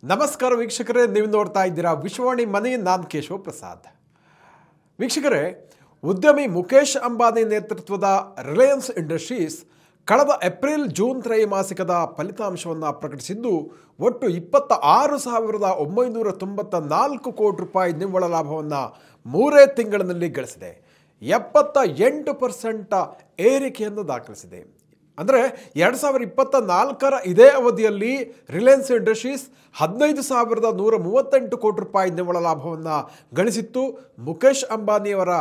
ನಮಸ್ಕಾರ ವೀಕ್ಷಕರೇ, ನೀವು ನೋಡ್ತಾ ಇದ್ದೀರಾ ವಿಶ್ವವಾಣಿ ಮನಿ. ನಾನು ಕೇಶವ ಪ್ರಸಾದ್. ವೀಕ್ಷಕರೇ, ಉದ್ಯಮಿ ಮುಕೇಶ್ ಅಂಬಾನಿ ನೇತೃತ್ವದ ರಿಲಯನ್ಸ್ ಇಂಡಸ್ಟ್ರೀಸ್ ಕಳೆದ ಏಪ್ರಿಲ್-ಜೂನ್ ತ್ರೈಮಾಸಿಕದ ಫಲಿತಾಂಶವನ್ನು ಪ್ರಕಟಿಸಿದ್ದು ಒಟ್ಟು 26,994 ಕೋಟಿ ರೂಪಾಯಿ ನಿವ್ವಳ ಲಾಭವನ್ನು ಮೂರೇ ತಿಂಗಳಿನಲ್ಲಿ ಗಳಿಸಿದೆ. 78% ಏರಿಕೆಯನ್ನು ದಾಖಲಿಸಿದೆ. ಅಂದರೆ 2024ರ ಇದೇ ಅವಧಿಯಲ್ಲಿ ರಿಲಯನ್ಸ್ ಇಂಡಸ್ಟ್ರೀಸ್ 15,138 ಕೋಟಿ ರೂಪಾಯಿ ನಿವ್ವಳ ಲಾಭವನ್ನು ಗಳಿಸಿತ್ತು. ಮುಕೇಶ್ ಅಂಬಾನಿಯವರ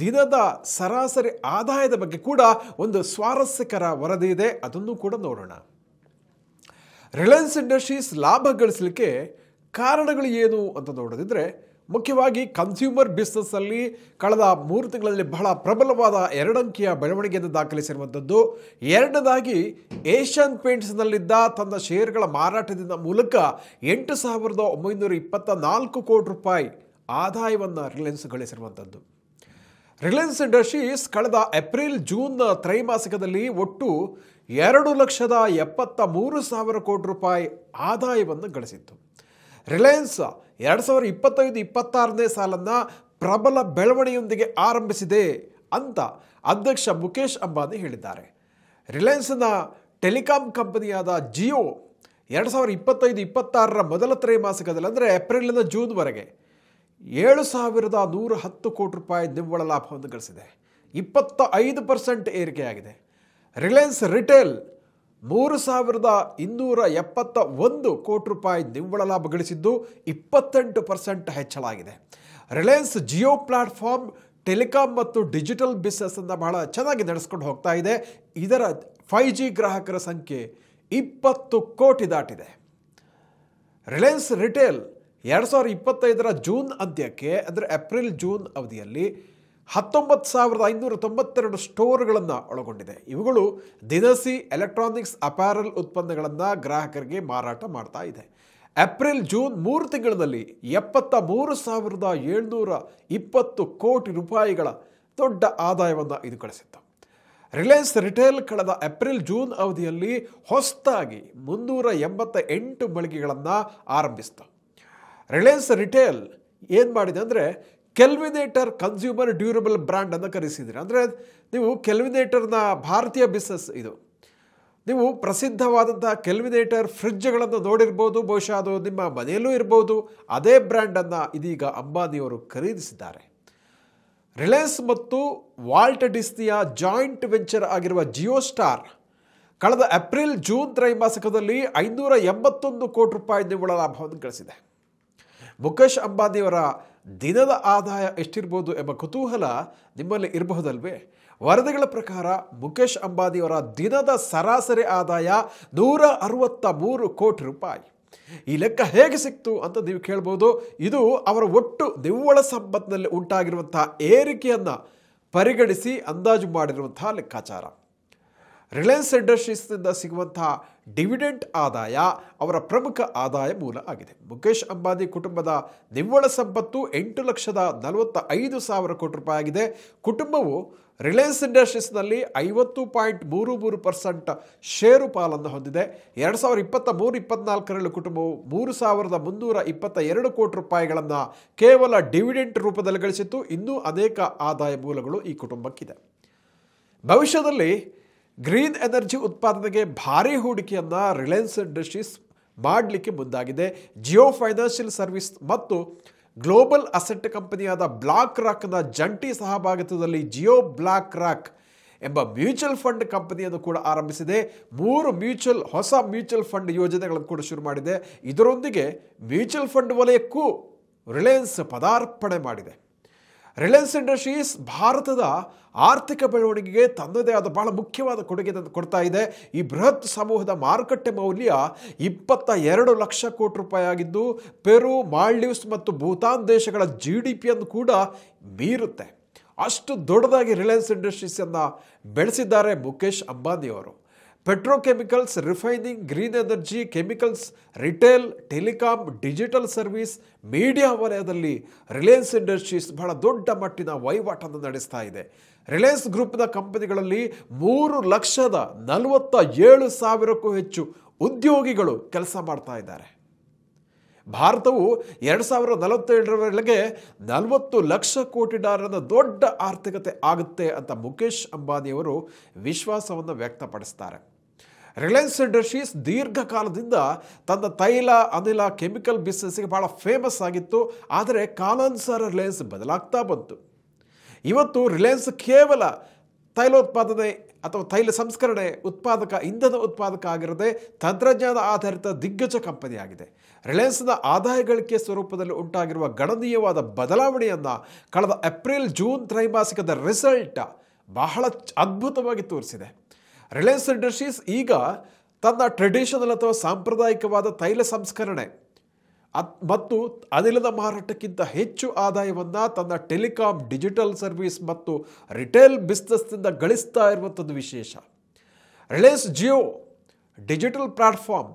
ದಿನದ ಸರಾಸರಿ ಆದಾಯದ ಬಗ್ಗೆ ಕೂಡ ಒಂದು ಸ್ವಾರಸ್ಯಕರ ವರದಿ ಇದೆ, ಅದನ್ನು ಕೂಡ ನೋಡೋಣ. ರಿಲಯನ್ಸ್ ಇಂಡಸ್ಟ್ರೀಸ್ ಲಾಭ ಗಳಿಸಲಿಕ್ಕೆ ಕಾರಣಗಳು ಏನು ಅಂತ ನೋಡೋದಿದ್ರೆ, ಮುಖ್ಯವಾಗಿ ಕನ್ಸ್ಯೂಮರ್ ಬಿಸ್ನೆಸ್ಸಲ್ಲಿ ಕಳೆದ 3 ತಿಂಗಳಲ್ಲಿ ಬಹಳ ಪ್ರಬಲವಾದ 2 ಅಂಕಿಯ ಬೆಳವಣಿಗೆಯನ್ನು ದಾಖಲಿಸಿರುವಂಥದ್ದು. ಎರಡನೇದಾಗಿ ಏಷ್ಯನ್ ಪೇಂಟ್ಸ್ನಲ್ಲಿದ್ದ ತನ್ನ ಷೇರುಗಳ ಮಾರಾಟದಿಂದ ಮೂಲಕ 8,924 ಕೋಟಿ ರೂಪಾಯಿ ಆದಾಯವನ್ನು ರಿಲಯನ್ಸ್ ಗಳಿಸಿರುವಂಥದ್ದು. ರಿಲಯನ್ಸ್ ಇಂಡಸ್ಟ್ರೀಸ್ ಕಳೆದ ಏಪ್ರಿಲ್-ಜೂನ್ ತ್ರೈಮಾಸಿಕದಲ್ಲಿ ಒಟ್ಟು 2,73,000 ಕೋಟಿ ರೂಪಾಯಿ ಆದಾಯವನ್ನು ಗಳಿಸಿತ್ತು. ರಿಲಯನ್ಸ್ 2025-26ನೇ ಸಾಲನ್ನು ಪ್ರಬಲ ಬೆಳವಣಿಗೆಯೊಂದಿಗೆ ಆರಂಭಿಸಿದೆ ಅಂತ ಅಧ್ಯಕ್ಷ ಮುಕೇಶ್ ಅಂಬಾನಿ ಹೇಳಿದ್ದಾರೆ. ರಿಲಯನ್ಸ್ನ ಟೆಲಿಕಾಂ ಕಂಪನಿಯಾದ ಜಿಯೋ 2025-26ರ ಮೊದಲ ತ್ರೈಮಾಸಿಕದಲ್ಲಿ, ಅಂದರೆ ಏಪ್ರಿಲಿಂದ ಜೂನ್ವರೆಗೆ 7,110 ಕೋಟಿ ರೂಪಾಯಿ ನಿವ್ವಳ ಲಾಭವನ್ನು ಗಳಿಸಿದೆ. 25% ಏರಿಕೆಯಾಗಿದೆ. ರಿಲಯನ್ಸ್ ರಿಟೇಲ್ 3,271 ಕೋಟಿ ರೂಪಾಯಿ ನಿವ್ವಳ ಲಾಭ ಗಳಿಸಿದ್ದು 28% ಹೆಚ್ಚಳ ಆಗಿದೆ. ರಿಲಯನ್ಸ್ ಜಿಯೋ ಪ್ಲಾಟ್ಫಾರ್ಮ್ ಟೆಲಿಕಾಂ ಮತ್ತು ಡಿಜಿಟಲ್ ಬಿಸ್ನೆಸ್ಸನ್ನು ಬಹಳ ಚೆನ್ನಾಗಿ ನಡೆಸ್ಕೊಂಡು ಹೋಗ್ತಾ ಇದೆ. ಇದರ 5G ಗ್ರಾಹಕರ ಸಂಖ್ಯೆ 20 ಕೋಟಿ ದಾಟಿದೆ. ರಿಲಯನ್ಸ್ ರಿಟೇಲ್ 2025ರ ಜೂನ್ ಅಂತ್ಯಕ್ಕೆ, ಅಂದರೆ ಏಪ್ರಿಲ್-ಜೂನ್ ಅವಧಿಯಲ್ಲಿ 19,592 ಸ್ಟೋರ್ಗಳನ್ನು ಒಳಗೊಂಡಿದೆ. ಇವುಗಳು ದಿನಸಿ, ಎಲೆಕ್ಟ್ರಾನಿಕ್ಸ್, ಅಪ್ಯಾರಲ್ ಉತ್ಪನ್ನಗಳನ್ನು ಗ್ರಾಹಕರಿಗೆ ಮಾರಾಟ ಮಾಡ್ತಾ ಇದೆ. ಏಪ್ರಿಲ್-ಜೂನ್ 3 ತಿಂಗಳಲ್ಲಿ 73,720 ಕೋಟಿ ರೂಪಾಯಿಗಳ ದೊಡ್ಡ ಆದಾಯವನ್ನು ಇದು ಗಳಿಸಿತ್ತು. ರಿಲಯನ್ಸ್ ರಿಟೇಲ್ ಕಳೆದ ಏಪ್ರಿಲ್-ಜೂನ್ ಅವಧಿಯಲ್ಲಿ ಹೊಸದಾಗಿ 388 ಮಳಿಗೆಗಳನ್ನು ಆರಂಭಿಸಿತು. ರಿಲಯನ್ಸ್ ರಿಟೇಲ್ ಏನು ಮಾಡಿದೆ ಅಂದರೆ, ಕೆಲ್ವಿನೇಟರ್ ಕನ್ಸ್ಯೂಮರ್ ಡ್ಯೂರಬಲ್ ಬ್ರ್ಯಾಂಡನ್ನು ಖರೀದಿಸಿದ್ದೀರಿ. ಅಂದರೆ ನೀವು ಕೆಲ್ವಿನೇಟರ್ನ ಭಾರತೀಯ ಬಿಸ್ನೆಸ್ ಇದು. ನೀವು ಪ್ರಸಿದ್ಧವಾದಂಥ ಕೆಲ್ವಿನೇಟರ್ ಫ್ರಿಡ್ಜ್ಗಳನ್ನು ನೋಡಿರ್ಬೋದು, ಬಹುಶಃ ಅದು ನಿಮ್ಮ ಮನೆಯಲ್ಲೂ ಇರ್ಬೋದು. ಅದೇ ಬ್ರ್ಯಾಂಡನ್ನು ಇದೀಗ ಅಂಬಾನಿಯವರು ಖರೀದಿಸಿದ್ದಾರೆ. ರಿಲಯನ್ಸ್ ಮತ್ತು ವಾಲ್ಟ್ ಡಿಸ್ನಿಯ ಜಾಯಿಂಟ್ ವೆಂಚರ್ ಆಗಿರುವ ಜಿಯೋ ಸ್ಟಾರ್ ಕಳೆದ ಏಪ್ರಿಲ್-ಜೂನ್ ತ್ರೈಮಾಸಿಕದಲ್ಲಿ 581 ಕೋಟಿ ರೂಪಾಯಿ ನಿವ್ವಳ ಲಾಭವನ್ನು ಗಳಿಸಿದೆ. ಮುಕೇಶ್ ಅಂಬಾನಿಯವರ ದಿನದ ಆದಾಯ ಎಷ್ಟಿರ್ಬೋದು ಎಂಬ ಕುತೂಹಲ ನಿಮ್ಮಲ್ಲಿ ಇರಬಹುದಲ್ವೇ? ವರದಿಗಳ ಪ್ರಕಾರ ಮುಕೇಶ್ ಅಂಬಾನಿಯವರ ದಿನದ ಸರಾಸರಿ ಆದಾಯ 163 ಕೋಟಿ ರೂಪಾಯಿ. ಈ ಲೆಕ್ಕ ಹೇಗೆ ಸಿಕ್ತು ಅಂತ ನೀವು ಕೇಳ್ಬೋದು. ಇದು ಅವರ ಒಟ್ಟು ನಿವ್ವಳ ಸಂಪತ್ತಿನಲ್ಲಿ ಉಂಟಾಗಿರುವಂಥ ಏರಿಕೆಯನ್ನು ಪರಿಗಣಿಸಿ ಅಂದಾಜು ಮಾಡಿರುವಂಥ ಲೆಕ್ಕಾಚಾರ. ರಿಲಯನ್ಸ್ ಇಂಡಸ್ಟ್ರೀಸ್ನಿಂದ ಸಿಗುವಂಥ ಡಿವಿಡೆಂಟ್ ಆದಾಯ ಅವರ ಪ್ರಮುಖ ಆದಾಯ ಮೂಲ ಆಗಿದೆ. ಮುಕೇಶ್ ಅಂಬಾನಿ ಕುಟುಂಬದ ನಿವ್ವಳ ಸಂಪತ್ತು 8,45,000 ಕೋಟಿ ರೂಪಾಯಿ ಆಗಿದೆ. ಕುಟುಂಬವು ರಿಲಯನ್ಸ್ ಇಂಡಸ್ಟ್ರೀಸ್ನಲ್ಲಿ 50.33% ಷೇರು ಪಾಲನ್ನು ಹೊಂದಿದೆ. 2023-24ರಲ್ಲಿ ಕುಟುಂಬವು 3,322 ಕೋಟಿ ರೂಪಾಯಿಗಳನ್ನು ಕೇವಲ ಡಿವಿಡೆಂಟ್ ರೂಪದಲ್ಲಿ ಗಳಿಸಿತ್ತು. ಇನ್ನೂ ಅನೇಕ ಆದಾಯ ಮೂಲಗಳು ಈ ಕುಟುಂಬಕ್ಕಿದೆ. ಭವಿಷ್ಯದಲ್ಲಿ ಗ್ರೀನ್ ಎನರ್ಜಿ ಉತ್ಪಾದನೆಗೆ ಭಾರೀ ಹೂಡಿಕೆಯನ್ನು ರಿಲಯನ್ಸ್ ಇಂಡಸ್ಟ್ರೀಸ್ ಮಾಡಲಿಕ್ಕೆ ಮುಂದಾಗಿದೆ. ಜಿಯೋ ಫೈನಾನ್ಷಿಯಲ್ ಸರ್ವಿಸ್ ಮತ್ತು ಗ್ಲೋಬಲ್ ಅಸೆಟ್ ಕಂಪನಿಯಾದ ಬ್ಲಾಕ್ ರಾಕ್ನ ಜಂಟಿ ಸಹಭಾಗಿತ್ವದಲ್ಲಿ ಜಿಯೋ ಬ್ಲಾಕ್ ರಾಕ್ ಎಂಬ ಮ್ಯೂಚುವಲ್ ಫಂಡ್ ಕಂಪನಿಯನ್ನು ಕೂಡ ಆರಂಭಿಸಿದೆ. 3 ಹೊಸ ಮ್ಯೂಚುವಲ್ ಫಂಡ್ ಯೋಜನೆಗಳನ್ನು ಕೂಡ ಶುರು ಮಾಡಿದೆ. ಇದರೊಂದಿಗೆ ಮ್ಯೂಚುವಲ್ ಫಂಡ್ ವಲಯಕ್ಕೂ ರಿಲಯನ್ಸ್ ಪದಾರ್ಪಣೆ ಮಾಡಿದೆ. ರಿಲಯನ್ಸ್ ಇಂಡಸ್ಟ್ರೀಸ್ ಭಾರತದ ಆರ್ಥಿಕ ಬೆಳವಣಿಗೆಗೆ ತನ್ನದೇ ಆದ ಬಹಳ ಮುಖ್ಯವಾದ ಕೊಡುಗೆಯನ್ನು ಕೊಡ್ತಾ ಇದೆ. ಈ ಬೃಹತ್ ಸಮೂಹದ ಮಾರುಕಟ್ಟೆ ಮೌಲ್ಯ 22 ಲಕ್ಷ ಕೋಟಿ ರೂಪಾಯಿ ಆಗಿದ್ದು, ಪೆರು, ಮಾಲ್ಡೀವ್ಸ್ ಮತ್ತು ಭೂತಾನ್ ದೇಶಗಳ GDPಯನ್ನು ಕೂಡ ಮೀರುತ್ತೆ. ಅಷ್ಟು ದೊಡ್ಡದಾಗಿ ರಿಲಯನ್ಸ್ ಇಂಡಸ್ಟ್ರೀಸನ್ನು ಬೆಳೆಸಿದ್ದಾರೆ ಮುಕೇಶ್ ಅಂಬಾನಿಯವರು. Petrochemicals, refining, green energy, chemicals, retail, telecom, digital service, media ವಲಯದಲ್ಲಿ ರಿಲಯನ್ಸ್ ಇಂಡಸ್ಟ್ರೀಸ್ ಬಹಳ ದೊಡ್ಡ ಮಟ್ಟಿನ ವಹಿವಾಟನ್ನು ನಡೆಸ್ತಾ ಇದೆ. ರಿಲಯನ್ಸ್ ಗ್ರೂಪ್ನ ಕಂಪನಿಗಳಲ್ಲಿ 3,47,000ಕ್ಕೂ ಹೆಚ್ಚು ಉದ್ಯೋಗಿಗಳು ಕೆಲಸ ಮಾಡ್ತಾ ಇದ್ದಾರೆ. ಭಾರತವು 2047ರವರೆಗೆ $40 ಲಕ್ಷ ಕೋಟಿ ದೊಡ್ಡ ಆರ್ಥಿಕತೆ ಆಗುತ್ತೆ ಅಂತ ಮುಖೇಶ್ ಅಂಬಾನಿಯವರು ವಿಶ್ವಾಸವನ್ನು ವ್ಯಕ್ತಪಡಿಸ್ತಾರೆ. ರಿಲಯನ್ಸ್ ಇಂಡಸ್ಟ್ರೀಸ್ ದೀರ್ಘಕಾಲದಿಂದ ತನ್ನ ತೈಲ ಅನಿಲ ಕೆಮಿಕಲ್ ಬಿಸ್ನೆಸ್ಗೆ ಬಹಳ ಫೇಮಸ್ ಆಗಿತ್ತು. ಆದರೆ ಕಾಲಾನುಸಾರ ರಿಲಯನ್ಸ್ ಬದಲಾಗ್ತಾ ಬಂತು. ಇವತ್ತು ರಿಲಯನ್ಸ್ ಕೇವಲ ತೈಲೋತ್ಪಾದನೆ ಅಥವಾ ತೈಲ ಸಂಸ್ಕರಣೆ ಉತ್ಪಾದಕ, ಇಂಧನ ಉತ್ಪಾದಕ ಆಗಿರದೆ ತಂತ್ರಜ್ಞಾನ ಆಧಾರಿತ ದಿಗ್ಗಜ ಕಂಪನಿಯಾಗಿದೆ. ರಿಲಯನ್ಸ್ನ ಆದಾಯ ಗಳಿಕೆ ಸ್ವರೂಪದಲ್ಲಿ ಉಂಟಾಗಿರುವ ಗಣನೀಯವಾದ ಬದಲಾವಣೆಯನ್ನು ಕಳೆದ ಏಪ್ರಿಲ್-ಜೂನ್ ತ್ರೈಮಾಸಿಕದ ರಿಸಲ್ಟ್ ಬಹಳ ಅದ್ಭುತವಾಗಿ ತೋರಿಸಿದೆ. ರಿಲಯನ್ಸ್ ಇಂಡಸ್ಟ್ರೀಸ್ ಈಗ ತನ್ನ ಟ್ರೆಡಿಷನಲ್ ಅಥವಾ ಸಾಂಪ್ರದಾಯಿಕವಾದ ತೈಲ ಸಂಸ್ಕರಣೆ ಮತ್ತು ಅನಿಲದ ಮಾರಾಟಕ್ಕಿಂತ ಹೆಚ್ಚು ಆದಾಯವನ್ನು ತನ್ನ ಟೆಲಿಕಾಂ, ಡಿಜಿಟಲ್ ಸರ್ವಿಸ್ ಮತ್ತು ರಿಟೇಲ್ ಬಿಸ್ನೆಸ್ನಿಂದ ಗಳಿಸ್ತಾ ಇರುವಂಥದ್ದು ವಿಶೇಷ. Reliance Jio digital platform,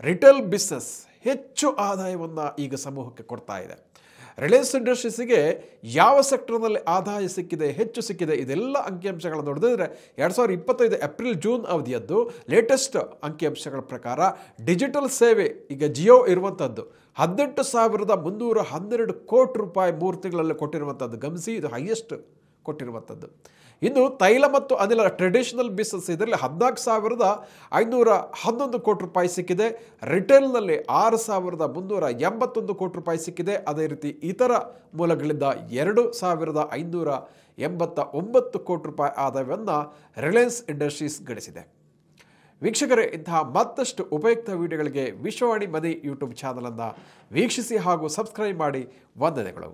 retail business ಹೆಚ್ಚು ಆದಾಯವನ್ನು ಈಗ ಸಮೂಹಕ್ಕೆ ಕೊಡ್ತಾ ಇದೆ. ರಿಲಯನ್ಸ್ ಇಂಡಸ್ಟ್ರೀಸಿಗೆ ಯಾವ ಸೆಕ್ಟರ್ನಲ್ಲಿ ಆದಾಯ ಸಿಕ್ಕಿದೆ, ಹೆಚ್ಚು ಸಿಕ್ಕಿದೆ, ಇದೆಲ್ಲ ಅಂಕಿಅಂಶಗಳನ್ನು ನೋಡಿದ್ರೆ 2025 ಏಪ್ರಿಲ್-ಜೂನ್ ಅವಧಿಯದ್ದು ಲೇಟೆಸ್ಟ್ ಅಂಕಿಅಂಶಗಳ ಪ್ರಕಾರ ಡಿಜಿಟಲ್ ಸೇವೆ ಈಗ ಜಿಯೋ ಇರುವಂಥದ್ದು $18,312 ಕೋಟಿ 3 ತಿಂಗಳಲ್ಲಿ ಕೊಟ್ಟಿರುವಂಥದ್ದು. ಗಮನಿಸಿ, ಇದು ಹೈಯೆಸ್ಟ್ ಕೊಟ್ಟಿರುವಂಥದ್ದು. ಇನ್ನು ತೈಲ ಮತ್ತು ಅನಿಲ ಟ್ರೆಡಿಷನಲ್ ಬಿಸ್ನೆಸ್ ಇದರಲ್ಲಿ $14,511 ಕೋಟಿ ಸಿಕ್ಕಿದೆ. ರಿಟೇಲ್ನಲ್ಲಿ $6,381 ಕೋಟಿ ಸಿಕ್ಕಿದೆ. ಅದೇ ರೀತಿ ಇತರ ಮೂಲಗಳಿಂದ $2,589 ಕೋಟಿ ಆದಾಯವನ್ನು ರಿಲಯನ್ಸ್ ಇಂಡಸ್ಟ್ರೀಸ್ ಗಳಿಸಿದೆ. ವೀಕ್ಷಕರೇ, ಇಂತಹ ಮತ್ತಷ್ಟು ಉಪಯುಕ್ತ ವಿಡಿಯೋಗಳಿಗೆ ವಿಶ್ವವಾಣಿ ಮನಿ ಯೂಟ್ಯೂಬ್ ಚಾನಲನ್ನು ವೀಕ್ಷಿಸಿ ಹಾಗೂ ಸಬ್ಸ್ಕ್ರೈಬ್ ಮಾಡಿ. ವಂದನೆಗಳು.